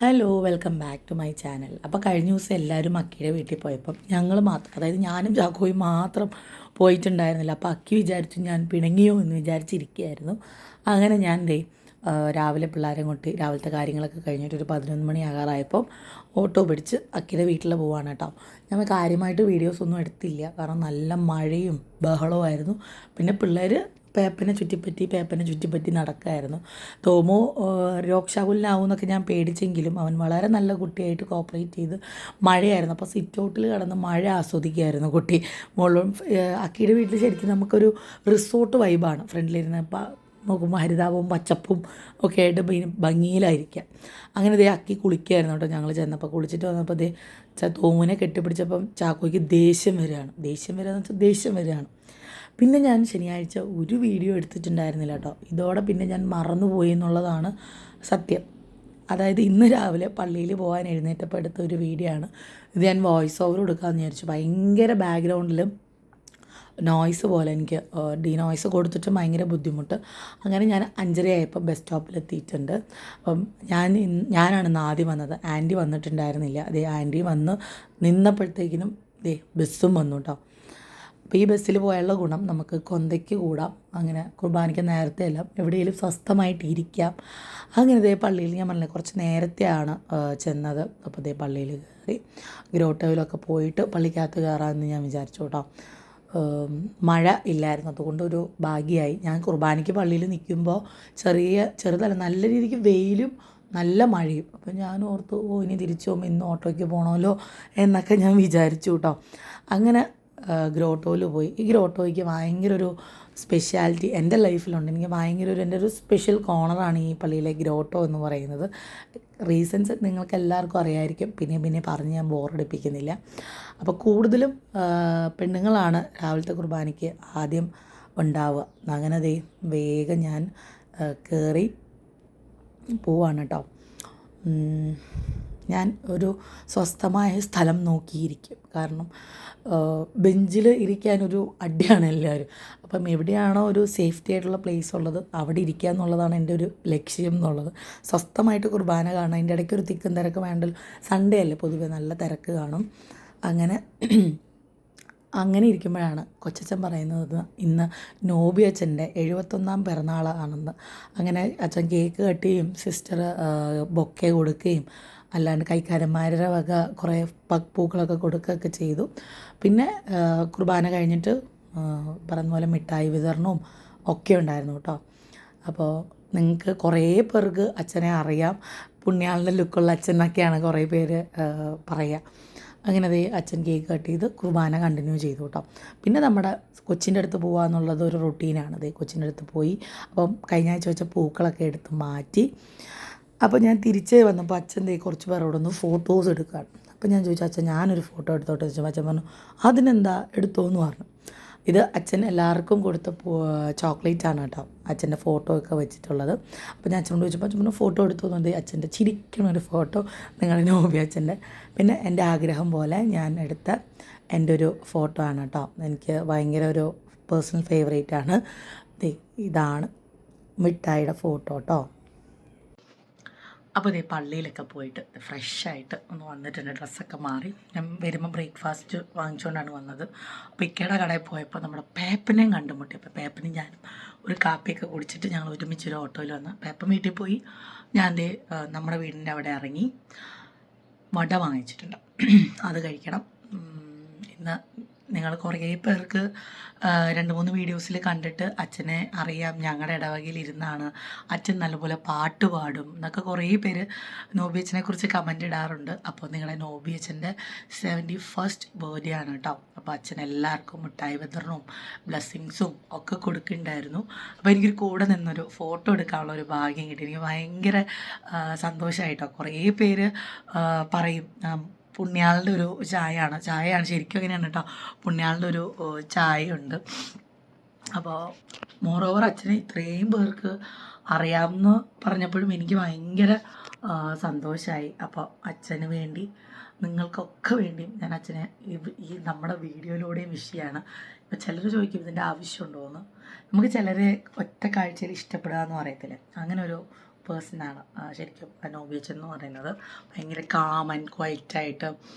Hello welcome back to my channel. അപ്പോൾ കഴിഞ്ഞ ദിവസം എല്ലാവരും അക്കിയുടെ വീട്ടിൽ പോയപ്പം ഞങ്ങൾ മാത്രം, അതായത് ഞാനും ചാക്കോയും മാത്രം പോയിട്ടുണ്ടായിരുന്നില്ല. അപ്പോൾ അക്കി വിചാരിച്ചു ഞാൻ പിണങ്ങിയോ എന്ന് വിചാരിച്ചിരിക്കുകയായിരുന്നു. അങ്ങനെ ഞാൻ രാവിലെ പിള്ളേരെ കൊണ്ട് രാവിലത്തെ കാര്യങ്ങളൊക്കെ കഴിഞ്ഞിട്ട് ഒരു 11 മണി ആകാറായപ്പം ഓട്ടോ പിടിച്ച് അക്കിയുടെ വീട്ടിൽ പോവാണ് കേട്ടോ. ഞങ്ങൾ കാര്യമായിട്ട് വീഡിയോസ് ഒന്നും എടുത്തില്ല, കാരണം നല്ല മഴയും ബഹളവുമായിരുന്നു. പിന്നെ പിള്ളേർ പേപ്പനെ ചുറ്റിപ്പറ്റി നടക്കുമായിരുന്നു. തോമോ രോക്ഷാകുലനാവും എന്നൊക്കെ ഞാൻ പേടിച്ചെങ്കിലും അവൻ വളരെ നല്ല കുട്ടിയായിട്ട് കോപ്പറേറ്റ് ചെയ്ത് മഴയായിരുന്നു. അപ്പോൾ സിറ്റ് ഔട്ടിൽ കിടന്ന് മഴ ആസ്വദിക്കുമായിരുന്നു കുട്ടി. മുകളിലും അക്കിയുടെ വീട്ടിൽ ശരിക്കും നമുക്കൊരു റിസോർട്ട് വൈബാണ്. ഫ്രണ്ടിലിരുന്ന് നോക്കുമ്പോൾ ഹരിതാപവും പച്ചപ്പും ഒക്കെ ആയിട്ട് ഭംഗിയിലായിരിക്കാം. അങ്ങനെ അക്കി കുളിക്കുകയായിരുന്നു കേട്ടോ. ഞങ്ങൾ ചെന്നപ്പോൾ കുളിച്ചിട്ട് വന്നപ്പോൾ തോമുനെ കെട്ടിപ്പിടിച്ചപ്പം ചാക്കോയ്ക്ക് ദേഷ്യം വരികയാണ്. ദേഷ്യം വരികയാണ്. പിന്നെ ഞാൻ ശനിയാഴ്ച ഒരു വീഡിയോ എടുത്തിട്ടുണ്ടായിരുന്നില്ല കേട്ടോ. ഇതോടെ പിന്നെ ഞാൻ മറന്നുപോയി എന്നുള്ളതാണ് സത്യം. അതായത് ഇന്ന് രാവിലെ പള്ളിയിൽ പോകാൻ എഴുന്നേറ്റപ്പോൾ എടുത്ത ഒരു വീഡിയോ ആണ് ഇത്. ഞാൻ വോയിസ് ഓവർ കൊടുക്കാമെന്ന് വിചാരിച്ചു. ഭയങ്കര ബാക്ക്ഗ്രൗണ്ടിലും നോയ്സ് പോലെ എനിക്ക് നോയ്സ് കൊടുത്തിട്ട് ഭയങ്കര ബുദ്ധിമുട്ട്. അങ്ങനെ ഞാൻ 5:30 ആയപ്പോൾ ബസ് സ്റ്റോപ്പിലെത്തിയിട്ടുണ്ട്. അപ്പം ഞാനാണ് ഇന്ന് ആദ്യം വന്നത്. ആൻറ്റി വന്നിട്ടുണ്ടായിരുന്നില്ല. ആൻറ്റി വന്ന് നിന്നപ്പോഴത്തേക്കിനും ബസ്സും വന്നു കേട്ടോ. അപ്പോൾ ഈ ബസ്സിൽ പോയുള്ള ഗുണം നമുക്ക് കൊന്തയ്ക്ക് കൂടാം, അങ്ങനെ കുർബാനയ്ക്ക് നേരത്തെ എല്ലാം എവിടെയെങ്കിലും സ്വസ്ഥമായിട്ട് ഇരിക്കാം. അങ്ങനെ പള്ളിയിൽ ഞാൻ പറഞ്ഞില്ല കുറച്ച് നേരത്തെയാണ് ചെന്നത്. അപ്പോൾ പള്ളിയിൽ കയറി ഗ്രോട്ടോയിലൊക്കെ പോയിട്ട് പള്ളിക്കകത്ത് കയറാമെന്ന് ഞാൻ വിചാരിച്ചു കേട്ടോ. മഴ ഇല്ലായിരുന്നു, അതുകൊണ്ടൊരു ഭാഗ്യമായി. ഞാൻ കുർബാനയ്ക്ക് പള്ളിയിൽ നിൽക്കുമ്പോൾ ചെറുതല്ല നല്ല രീതിക്ക് വെയിലും നല്ല മഴയും. അപ്പം ഞാൻ ഓർത്തു ഇനി തിരിച്ചു പോകുമ്പോൾ ഇന്ന് ഓട്ടോയ്ക്ക് പോകണമല്ലോ എന്നൊക്കെ ഞാൻ വിചാരിച്ചു കേട്ടോ. അങ്ങനെ ഗ്രോട്ടോയിൽ പോയി. ഈ ഗ്രോട്ടോയ്ക്ക് ഭയങ്കര ഒരു സ്പെഷ്യാലിറ്റി എൻ്റെ ലൈഫിലുണ്ട്. എനിക്ക് ഭയങ്കര എൻ്റെ ഒരു സ്പെഷ്യൽ കോർണറാണ് ഈ പള്ളിയിലെ ഗ്രോട്ടോ എന്ന് പറയുന്നത്. റീസൺസ് നിങ്ങൾക്ക് എല്ലാവർക്കും അറിയാമായിരിക്കും, പിന്നെ പറഞ്ഞ് ഞാൻ ബോറടിപ്പിക്കുന്നില്ല. അപ്പോൾ കൂടുതലും പെണ്ണുങ്ങളാണ് രാവിലത്തെ കുർബാനയ്ക്ക് ആദ്യം ഉണ്ടാവുക. അങ്ങനെ വേഗം ഞാൻ കയറി പോവാണ് കേട്ടോ. ഞാൻ ഒരു സ്വസ്ഥമായ സ്ഥലം നോക്കിയിരിക്കും, കാരണം ബെഞ്ചിൽ ഇരിക്കാനൊരു അടിയാണ് എല്ലാവരും. അപ്പം എവിടെയാണോ ഒരു സേഫ്റ്റി ആയിട്ടുള്ള പ്ലേസ് ഉള്ളത് അവിടെ ഇരിക്കുക എന്നുള്ളതാണ് എൻ്റെ ഒരു ലക്ഷ്യം എന്നുള്ളത്. സ്വസ്ഥമായിട്ട് കുർബാന കാണാം. അതിൻ്റെ ഇടയ്ക്ക് ഒരു തിക്കും തിരക്ക് വേണ്ടല്ലോ. സൺഡേ അല്ലേ, പൊതുവെ നല്ല തിരക്ക് കാണും. അങ്ങനെ ഇരിക്കുമ്പോഴാണ് കൊച്ചച്ഛൻ പറയുന്നത് ഇന്ന് നോബി അച്ഛൻ്റെ 71ാം പിറന്നാളാണെന്ന്. അങ്ങനെ അച്ഛൻ കേക്ക് കട്ടിയും സിസ്റ്റർ ബൊക്കെ കൊടുക്കുകയും അല്ലാണ്ട് കൈക്കാരന്മാരുടെ വക കുറേ പൂക്കളൊക്കെ കൊടുക്കുകയൊക്കെ ചെയ്തു. പിന്നെ കുർബാന കഴിഞ്ഞിട്ട് പറഞ്ഞ പോലെ മിഠായി വിതരണവും ഒക്കെ ഉണ്ടായിരുന്നു കേട്ടോ. അപ്പോൾ നിങ്ങൾക്ക് കുറേ പേർക്ക് അച്ഛനെ അറിയാം. പുണ്യാളിൻ്റെ ലുക്കുള്ള അച്ഛൻ എന്നൊക്കെയാണ് കുറേ പേര് പറയുക. അങ്ങനെ അച്ഛൻ കേക്ക് കട്ട് ചെയ്ത് കുർബാന കണ്ടിന്യൂ ചെയ്തു കേട്ടോ. പിന്നെ നമ്മുടെ കൊച്ചിൻ്റെ അടുത്ത് പോകുക എന്നുള്ളത് ഒരു റൊട്ടീനാണ്. കൊച്ചിൻ്റെ അടുത്ത് പോയി അപ്പം കഴിഞ്ഞ ആഴ്ച വെച്ച പൂക്കളൊക്കെ എടുത്ത് മാറ്റി. അപ്പോൾ ഞാൻ തിരിച്ച് വന്നപ്പോൾ അച്ഛൻ കുറച്ച് പേരോടൊന്ന് ഫോട്ടോസ് എടുക്കുകയാണ്. അപ്പോൾ ഞാൻ ചോദിച്ചു, അച്ഛൻ ഞാനൊരു ഫോട്ടോ എടുത്തോട്ടെ ചോദിച്ചപ്പോൾ അച്ഛൻ പറഞ്ഞു അതിനെന്താ എടുത്തോ എന്ന് പറഞ്ഞു. ഇത് അച്ഛൻ എല്ലാവർക്കും കൊടുത്ത ചോക്ലേറ്റാണ് കേട്ടോ, അച്ഛൻ്റെ ഫോട്ടോ ഒക്കെ വെച്ചിട്ടുള്ളത്. അപ്പോൾ ഞാൻ അച്ഛനോട് ചോദിച്ചപ്പോൾ അച്ഛൻ പറഞ്ഞു ഫോട്ടോ എടുത്തോന്നുണ്ട്. അച്ഛൻ്റെ ചിരിക്കണൊരു ഫോട്ടോ നിങ്ങളുടെ നോബി അച്ഛൻ്റെ. പിന്നെ എൻ്റെ ആഗ്രഹം പോലെ ഞാൻ എടുത്ത എൻ്റെ ഒരു ഫോട്ടോ ആണ് കേട്ടോ. എനിക്ക് ഭയങ്കര ഒരു പേഴ്സണൽ ഫേവറേറ്റാണ്. ഇതാണ് മിഠായിയുടെ ഫോട്ടോ കേട്ടോ. അപ്പോൾ പള്ളിയിലൊക്കെ പോയിട്ട് ഫ്രഷായിട്ട് ഒന്ന് വന്നിട്ടുണ്ട്. ഡ്രസ്സൊക്കെ മാറി ഞാൻ വരുമ്പോൾ ബ്രേക്ക്ഫാസ്റ്റ് വാങ്ങിച്ചുകൊണ്ടാണ് വന്നത്. അപ്പോൾ ഇക്കയുടെ കടയിൽ പോയപ്പോൾ നമ്മുടെ പേപ്പനെയും കണ്ടുമുട്ടി. അപ്പോൾ പേപ്പനും ഞാനും ഒരു കാപ്പിയൊക്കെ കുടിച്ചിട്ട് ഞങ്ങൾ ഒരുമിച്ചൊരു ഓട്ടോയിൽ വന്ന് പേപ്പൻ വീട്ടിൽ പോയി. ഞാൻ നമ്മുടെ വീടിൻ്റെ അവിടെ ഇറങ്ങി വട വാങ്ങിച്ചിട്ടുണ്ട്, അത് കഴിക്കണം. ഇന്ന് നിങ്ങൾ കുറേ പേർക്ക് 2-3 വീഡിയോസിൽ കണ്ടിട്ട് അച്ഛനെ അറിയാം, ഞങ്ങളുടെ ഇടവകയിൽ ഇരുന്നാണ്, അച്ഛൻ നല്ലപോലെ പാട്ട് പാടും എന്നൊക്കെ കുറേ പേര് നോബി അച്ഛനെ കുറിച്ച് കമൻ്റ് ഇടാറുണ്ട്. അപ്പോൾ നിങ്ങളുടെ നോബി അച്ഛൻ്റെ 71st ബർത്ത്ഡേ ആണ് കേട്ടോ. അപ്പോൾ അച്ഛൻ എല്ലാവർക്കും മിഠായി വിതരണവും ബ്ലെസ്സിങ്സും ഒക്കെ കൊടുക്കുന്നുണ്ടായിരുന്നു. അപ്പോൾ എനിക്കൊരു കൂടെ നിന്നൊരു ഫോട്ടോ എടുക്കാനുള്ള ഒരു ഭാഗ്യം കിട്ടി. എനിക്ക് ഭയങ്കര സന്തോഷമായിട്ടോ. കുറേ പേര് പറയും പുണ്യാളുടെ ഒരു ചായയാണ് ശരിക്കും അങ്ങനെയാണ് കേട്ടോ. പുണ്യാളുടെ ഒരു ചായയുണ്ട്. അപ്പോൾ മോറോവർ അച്ഛനെ ഇത്രയും പേർക്ക് അറിയാമെന്ന് പറഞ്ഞപ്പോഴും എനിക്ക് ഭയങ്കര സന്തോഷമായി. അപ്പോൾ അച്ഛന് വേണ്ടി നിങ്ങൾക്കൊക്കെ വേണ്ടിയും ഞാൻ അച്ഛനെ ഈ നമ്മുടെ വീഡിയോയിലൂടെയും വിഷ് ചെയ്യാണ്. ഇപ്പോൾ ചിലർ ചോദിക്കും ഇതിൻ്റെ ആവശ്യമുണ്ടോ എന്ന്. നമുക്ക് ചിലരെ ഒറ്റ കാഴ്ചയിൽ ഇഷ്ടപ്പെടുക എന്ന് പറയത്തില്ല, അങ്ങനെ ഒരു പേഴ്സണാണ് ശരിക്കും നോബി അച്ഛൻ എന്ന് പറയുന്നത്. ഭയങ്കര കാം ആൻഡ് ക്വൈറ്റായിട്ട്,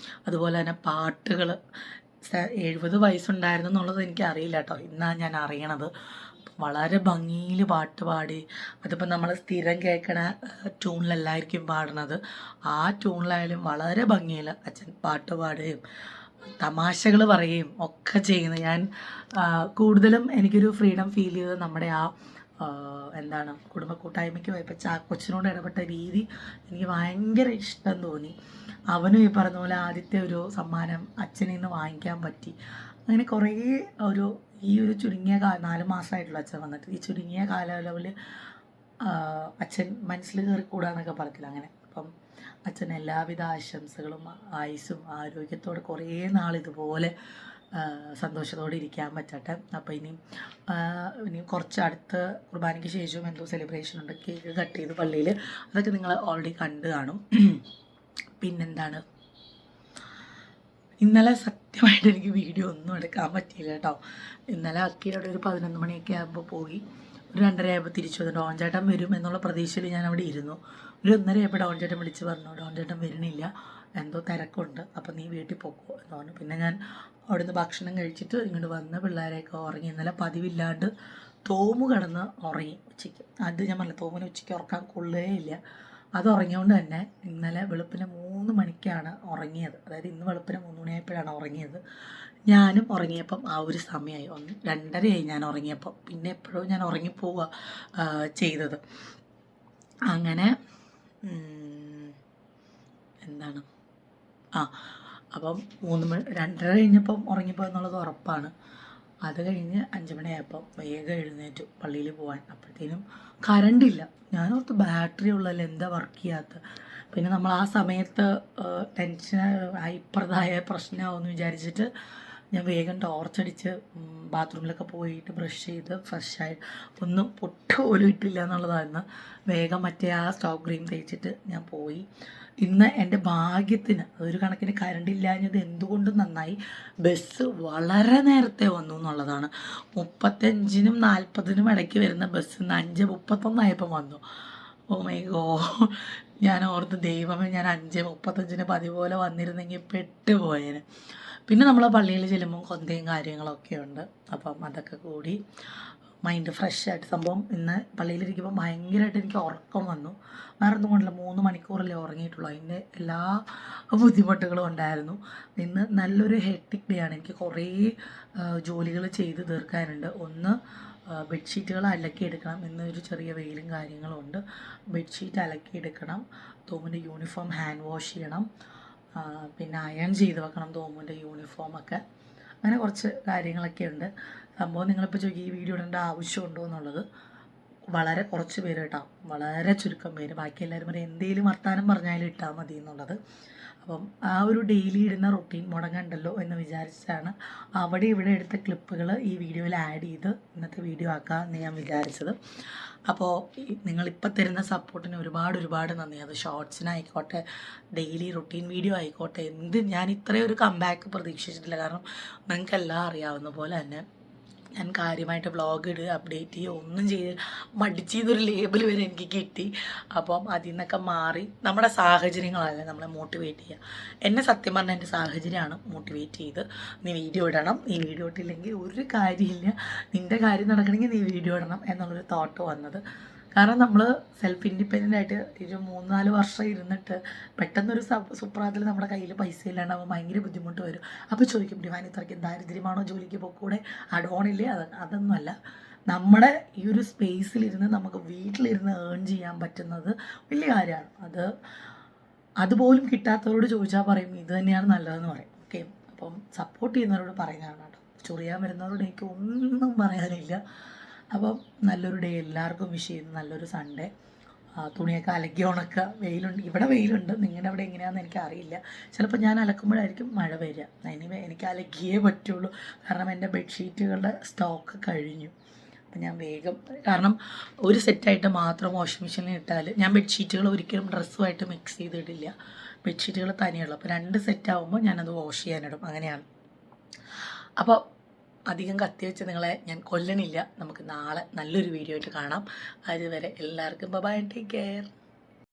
അതുപോലെ തന്നെ പാട്ടുകൾ 70 വയസ്സുണ്ടായിരുന്നു എന്നുള്ളത് എനിക്കറിയില്ല കേട്ടോ, ഇന്നാണ് ഞാൻ അറിയണത്. വളരെ ഭംഗിയിൽ പാട്ട് പാടി, അതിപ്പോൾ നമ്മൾ സ്ഥിരം കേൾക്കണ ട്യൂണിലല്ലായിരിക്കും പാടുന്നത്. ആ ട്യൂണിലായാലും വളരെ ഭംഗിയിൽ അച്ഛൻ പാട്ട് പാടുകയും തമാശകൾ പറയുകയും ഒക്കെ ചെയ്യുന്നു. ഞാൻ കൂടുതലും എനിക്കൊരു ഫ്രീഡം ഫീൽ ചെയ്തത് നമ്മുടെ എന്താണ് കുടുംബ കൂട്ടായ്മയ്ക്ക് പോയപ്പോൾ കൊച്ചിനോട് ഇടപെട്ട രീതി എനിക്ക് ഭയങ്കര ഇഷ്ടം തോന്നി. അവനും ഈ പറഞ്ഞ പോലെ ആദ്യത്തെ ഒരു സമ്മാനം അച്ഛനിൽ നിന്ന് വാങ്ങിക്കാൻ പറ്റി. അങ്ങനെ കുറേ ഈ ഒരു ചുരുങ്ങിയ 4 മാസമായിട്ടുള്ള അച്ഛൻ വന്നിട്ട് ഈ ചുരുങ്ങിയ കാലയളവിൽ അച്ഛൻ മനസ്സിൽ കയറിക്കൂടാന്നൊക്കെ പറയത്തില്ല, അങ്ങനെ. അപ്പം അച്ഛന് എല്ലാവിധ ആശംസകളും ആയുസ്സും ആരോഗ്യത്തോടെ കുറേ നാളിതുപോലെ സന്തോഷത്തോടെ ഇരിക്കാൻ പറ്റട്ടെ. അപ്പോൾ ഇനി കുറച്ച് അടുത്ത കുർബാനയ്ക്ക് ശേഷവും എന്തോ സെലിബ്രേഷൻ ഉണ്ട്, കേക്ക് കട്ട് ചെയ്ത് പള്ളിയിൽ, അതൊക്കെ നിങ്ങൾ ഓൾറെഡി കണ്ടു കാണും. പിന്നെന്താണ്, ഇന്നലെ സത്യമായിട്ട് എനിക്ക് വീഡിയോ ഒന്നും എടുക്കാൻ പറ്റിയില്ല കേട്ടോ. ഇന്നലെ അക്കിയുടെ ഒരു 11 മണിയൊക്കെ ആകുമ്പോൾ പോയി, ഒരു 2:30 ആയപ്പോൾ തിരിച്ചു വന്നു. ഡോൺ ചേട്ടൻ വരും എന്നുള്ള പ്രതീക്ഷയിൽ ഞാൻ അവിടെ ഇരുന്നു. ഒരു 1:30 ആയപ്പോൾ ഡോൺ ചേട്ടൻ വിളിച്ച് പറഞ്ഞു, ഡോൺ ചേട്ടൻ വരണില്ല, എന്തോ തിരക്കുണ്ട്, അപ്പം നീ വീട്ടിൽ പോക്കോ എന്ന് പറഞ്ഞു. പിന്നെ ഞാൻ അവിടുന്ന് ഭക്ഷണം കഴിച്ചിട്ട് ഇങ്ങോട്ട് വന്ന് പിള്ളേരെയൊക്കെ ഉറങ്ങി. ഇന്നലെ പതിവില്ലാണ്ട് തോമു കിടന്ന് ഉറങ്ങി ഉച്ചയ്ക്ക്. അത് ഞാൻ പറഞ്ഞില്ല, തോമിന് ഉച്ചയ്ക്ക് ഉറക്കാൻ കൊള്ളുകയില്ല. അത് ഉറങ്ങിയോണ്ട് തന്നെ ഇന്നലെ വെളുപ്പിന് 3 മണിക്കാണ് ഉറങ്ങിയത്. അതായത് ഇന്ന് വെളുപ്പിന് 3 മണിയായപ്പോഴാണ് ഉറങ്ങിയത്. ഞാനും ഉറങ്ങിയപ്പം ആ ഒരു സമയമായി, 2:30 ഞാൻ ഉറങ്ങിയപ്പം. പിന്നെ എപ്പോഴും ഞാൻ ഉറങ്ങിപ്പോവുക ചെയ്തത്. അങ്ങനെ എന്താണ് അപ്പം 2:30 കഴിഞ്ഞപ്പം ഉറങ്ങിപ്പോ എന്നുള്ളത് ഉറപ്പാണ്. അത് കഴിഞ്ഞ് 5 മണിയായപ്പം വേഗം എഴുന്നേറ്റു പള്ളിയിൽ പോകാൻ. അപ്പോഴത്തേനും കറണ്ടില്ല. ഞാനോർത്ത് ബാറ്ററി ഉള്ളല്ലോ, എന്താ വർക്ക് ചെയ്യാത്ത. പിന്നെ നമ്മൾ ആ സമയത്ത് ടെൻഷൻ ഹൈപ്പർതായ പ്രശ്നമാവുമെന്ന് വിചാരിച്ചിട്ട് ഞാൻ വേഗം ടോർച്ചടിച്ച് ബാത്റൂമിലൊക്കെ പോയിട്ട് ബ്രഷ് ചെയ്ത് ഫ്രഷായി, ഒന്നും പൊട്ട് പോലും ഇട്ടില്ല എന്നുള്ളതായിരുന്നു. വേഗം മറ്റേ ആ സ്റ്റോക്ക് ക്രീം തേച്ചിട്ട് ഞാൻ പോയി. ഇന്ന് എൻ്റെ ഭാഗ്യത്തിന് അതൊരു കണക്കിന് കറണ്ടില്ലാഞ്ഞത് എന്തുകൊണ്ടും നന്നായി. ബസ് വളരെ നേരത്തെ വന്നു എന്നുള്ളതാണ്. 35-നും 40-നും ഇടയ്ക്ക് വരുന്ന ബസ് 5:31 ആയപ്പോൾ വന്നു. ഓ മൈ ഗോഡ്, ഞാൻ ഓർത്ത് ദൈവമേ, ഞാൻ 5:35-ന് പതിപോലെ വന്നിരുന്നെങ്കിൽ പെട്ടുപോയേനെ. പിന്നെ നമ്മൾ പള്ളിയിൽ ചെല്ലുമ്പോൾ കൊന്തയും കാര്യങ്ങളൊക്കെ ഉണ്ട്. അപ്പം അതൊക്കെ കൂടി മൈൻഡ് ഫ്രഷ് ആയിട്ട് സംഭവം. ഇന്ന് പള്ളിയിലിരിക്കുമ്പോൾ ഭയങ്കരമായിട്ട് എനിക്ക് ഉറക്കം വന്നു. വേറെ ഒന്നും കൊണ്ടില്ല, 3 മണിക്കൂറല്ലേ ഉറങ്ങിയിട്ടുള്ളൂ. അതിൻ്റെ എല്ലാ ബുദ്ധിമുട്ടുകളും ഉണ്ടായിരുന്നു. ഇന്ന് നല്ലൊരു ഹെക്ടിക് ഡേ ആണ്. എനിക്ക് കുറേ ജോലികൾ ചെയ്ത് തീർക്കാനുണ്ട്. ഒന്ന്, ബെഡ്ഷീറ്റുകൾ അലക്കിയെടുക്കണം. ഇന്നൊരു ചെറിയ വെയിലും കാര്യങ്ങളും ഉണ്ട്. ബെഡ്ഷീറ്റ് അലക്കിയെടുക്കണം. തോമിൻ്റെ യൂണിഫോം ഹാൻഡ് വാഷ് ചെയ്യണം. പിന്നെ അയൺ ചെയ്ത് വെക്കണം തോമുൻ്റെ യൂണിഫോമൊക്കെ. അങ്ങനെ കുറച്ച് കാര്യങ്ങളൊക്കെ ഉണ്ട്. സംഭവം നിങ്ങളിപ്പോൾ ചോദിക്കും ഈ വീഡിയോ ഇടേണ്ട ആവശ്യമുണ്ടോ എന്നുള്ളത്. വളരെ കുറച്ച് പേര് കേട്ടോ, വളരെ ചുരുക്കം പേര്. ബാക്കി എല്ലാവരും പറയും എന്തെങ്കിലും വർത്താനം പറഞ്ഞാലും ഇട്ടാൽ മതി എന്നുള്ളത്. അപ്പം ആ ഒരു ഡെയിലി ഇടുന്ന റൊട്ടീൻ മുടങ്ങണ്ടല്ലോ എന്ന് വിചാരിച്ചാണ് അവിടെ ഇവിടെ എടുത്ത ക്ലിപ്പുകൾ ഈ വീഡിയോയിൽ ആഡ് ചെയ്ത് ഇന്നത്തെ വീഡിയോ ആക്കാമെന്ന് ഞാൻ വിചാരിച്ചത്. അപ്പോൾ നിങ്ങളിപ്പോൾ തരുന്ന സപ്പോർട്ടിന് ഒരുപാട് നന്ദി. അത് ഷോർട്സിനായിക്കോട്ടെ, ഡെയിലി റൊട്ടീൻ വീഡിയോ ആയിക്കോട്ടെ, ഞാൻ ഇത്രയും ഒരു കംബാക്ക് പ്രതീക്ഷിച്ചിട്ടില്ല. കാരണം നിങ്ങൾക്കെല്ലാം അറിയാവുന്ന പോലെ തന്നെ ഞാൻ കാര്യമായിട്ട് വ്ളോഗ് ഇടുക, അപ്ഡേറ്റ് ചെയ്യുക ഒന്നും ചെയ്ത് മടിച്ചെന്നൊരു ലേബൽ വരെ എനിക്ക് കിട്ടി. അപ്പം അതിൽ നിന്നൊക്കെ മാറി നമ്മുടെ സാഹചര്യങ്ങളല്ലേ നമ്മളെ മോട്ടിവേറ്റ് ചെയ്യുക. എന്നെ സത്യം പറഞ്ഞാൽ എൻ്റെ സാഹചര്യമാണ് മോട്ടിവേറ്റ് ചെയ്ത് നീ വീഡിയോ ഇടണം, നീ വീഡിയോ ഇട്ടില്ലെങ്കിൽ ഒരു കാര്യമില്ല, നിൻ്റെ കാര്യം നടക്കണമെങ്കിൽ നീ വീഡിയോ ഇടണം എന്നുള്ളൊരു തോട്ട് വന്നത്. കാരണം നമ്മൾ സെൽഫ് ഇൻഡിപെൻഡൻ്റ് ആയിട്ട് ഒരു 3-4 വർഷം ഇരുന്നിട്ട് പെട്ടെന്നൊരു സുപ്രാത്തിൽ നമ്മുടെ കയ്യിൽ പൈസ ഇല്ലാണ്ടാവുമ്പോൾ ഭയങ്കര ബുദ്ധിമുട്ട് വരും. അപ്പോൾ ചോദിക്കും, ഡിവൈൻ ഇത്രയ്ക്ക് ദാരിദ്ര്യമാണോ ജോലിക്ക് പോയിക്കൂടെ, അഡോണില്ലേ? അതൊന്നുമല്ല. നമ്മുടെ ഈ ഒരു സ്പേസിലിരുന്ന് നമുക്ക് വീട്ടിലിരുന്ന് ഏൺ ചെയ്യാൻ പറ്റുന്നത് വലിയ കാര്യമാണ്. അതുപോലും കിട്ടാത്തവരോട് ചോദിച്ചാൽ പറയും ഇത് തന്നെയാണ് നല്ലതെന്ന് പറയും. ഓക്കെ, അപ്പം സപ്പോർട്ട് ചെയ്യുന്നവരോട് പറയുന്നതാണ് കേട്ടോ. ചൊറിയാൻ വരുന്നവരോട് എനിക്ക് ഒന്നും പറയാനില്ല. അപ്പം നല്ലൊരു ഡേ എല്ലാവർക്കും വിഷ് ചെയ്യുന്നു. നല്ലൊരു സൺഡേ. തുണിയൊക്കെ അലക്കി ഉണക്കുക. വെയിലുണ്ട്, ഇവിടെ വെയിലുണ്ട്, നിങ്ങളുടെ അവിടെ എങ്ങനെയാണെന്ന് എനിക്കറിയില്ല. ചിലപ്പോൾ ഞാൻ അലക്കുമ്പോഴായിരിക്കും മഴ വരിക. എനിക്ക് അലക്കിയേ പറ്റുള്ളൂ. കാരണം എൻ്റെ ബെഡ്ഷീറ്റുകളുടെ സ്റ്റോക്ക് കഴിഞ്ഞു. അപ്പം ഞാൻ വേഗം, കാരണം ഒരു സെറ്റായിട്ട് മാത്രം വാഷിംഗ് മെഷീനിൽ ഇട്ടാൽ ഞാൻ ബെഡ്ഷീറ്റുകൾ ഒരിക്കലും ഡ്രസ്സുമായിട്ട് മിക്സ് ചെയ്തിടില്ല. ബെഡ്ഷീറ്റുകൾ തനിയുള്ളൂ. അപ്പോൾ 2 സെറ്റാകുമ്പോൾ ഞാനത് വാഷ് ചെയ്യാനിടും. അങ്ങനെയാണ്. അപ്പോൾ അധികം കത്തി വെച്ച് നിങ്ങളെ ഞാൻ കൊല്ലണില്ല. നമുക്ക് നാളെ നല്ലൊരു വീഡിയോ ആയിട്ട് കാണാം. അതുവരെ എല്ലാവർക്കും ബൈ, ടേക്ക് കെയർ.